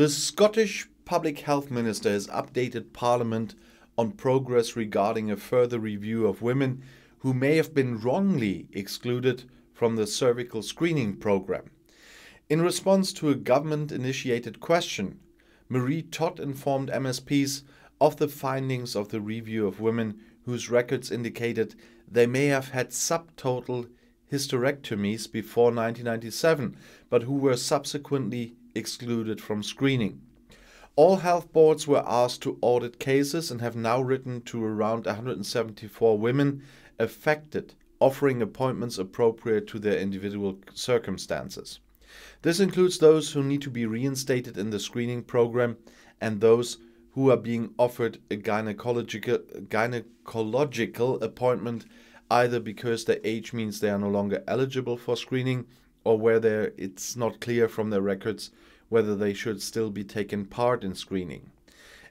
The Scottish Public Health Minister has updated Parliament on progress regarding a further review of women who may have been wrongly excluded from the cervical screening programme. In response to a government-initiated question, Marie Todd informed MSPs of the findings of the review of women whose records indicated they may have had subtotal hysterectomies before 1997, but who were subsequently excluded from screening. All health boards were asked to audit cases and have now written to around 174 women affected, offering appointments appropriate to their individual circumstances. This includes those who need to be reinstated in the screening program and those who are being offered a gynecological appointment either because their age means they are no longer eligible for screening or where it's not clear from their records whether they should still be taking part in screening.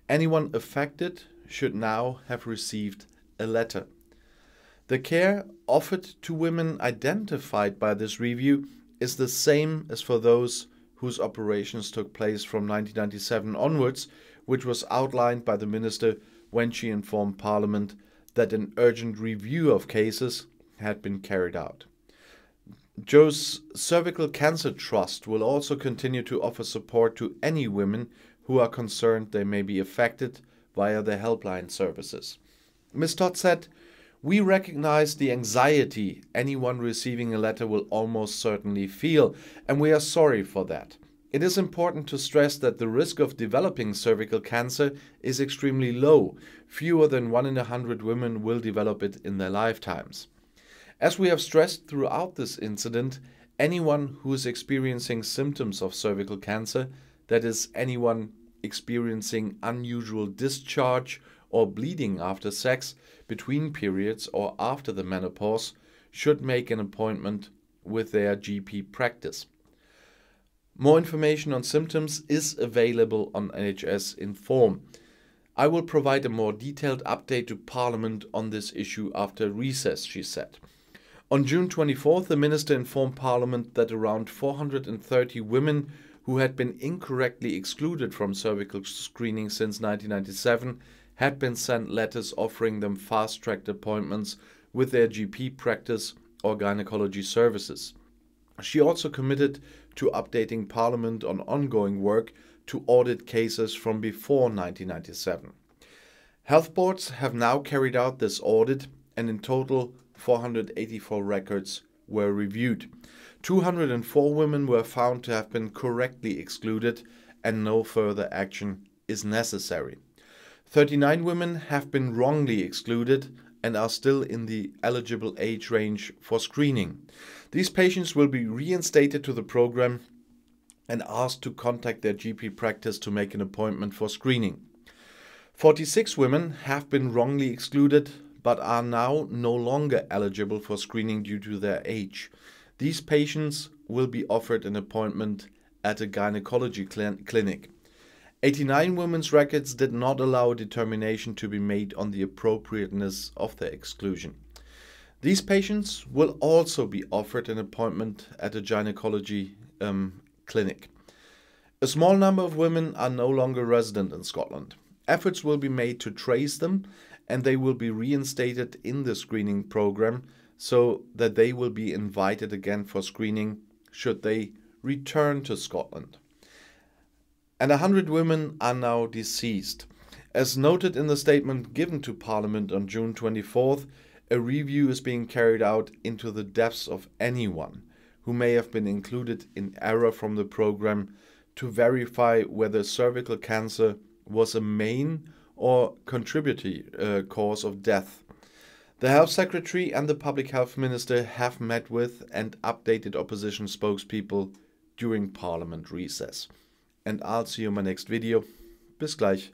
Anyone affected should now have received a letter. The care offered to women identified by this review is the same as for those whose operations took place from 1997 onwards, which was outlined by the minister when she informed Parliament that an urgent review of cases had been carried out. Joe's Cervical Cancer Trust will also continue to offer support to any women who are concerned they may be affected via their helpline services. Ms. Todd said, "We recognize the anxiety anyone receiving a letter will almost certainly feel, and we are sorry for that. It is important to stress that the risk of developing cervical cancer is extremely low. Fewer than 1 in 100 women will develop it in their lifetimes. As we have stressed throughout this incident, anyone who is experiencing symptoms of cervical cancer, that is, anyone experiencing unusual discharge or bleeding after sex, between periods or after the menopause, should make an appointment with their GP practice." More information on symptoms is available on NHS Inform. I will provide a more detailed update to Parliament on this issue after recess, she said. On June 24th, the minister informed Parliament that around 430 women who had been incorrectly excluded from cervical screening since 1997 had been sent letters offering them fast-tracked appointments with their GP practice or gynecology services. She also committed to updating Parliament on ongoing work to audit cases from before 1997. Health boards have now carried out this audit, and in total 484 records were reviewed. 204 women were found to have been correctly excluded, and no further action is necessary. 39 women have been wrongly excluded and are still in the eligible age range for screening. These patients will be reinstated to the program and asked to contact their GP practice to make an appointment for screening. 46 women have been wrongly excluded but are now no longer eligible for screening due to their age. These patients will be offered an appointment at a gynecology clinic. 89 women's records did not allow a determination to be made on the appropriateness of their exclusion. These patients will also be offered an appointment at a gynecology clinic. A small number of women are no longer resident in Scotland. Efforts will be made to trace them, and they will be reinstated in the screening program so that they will be invited again for screening should they return to Scotland. And 100 women are now deceased. As noted in the statement given to Parliament on June 24th, a review is being carried out into the deaths of anyone who may have been included in error from the program to verify whether cervical cancer was a main or contributory cause of death. The Health Secretary and the Public Health Minister have met with and updated opposition spokespeople during Parliament recess. And I'll see you in my next video. Bis gleich.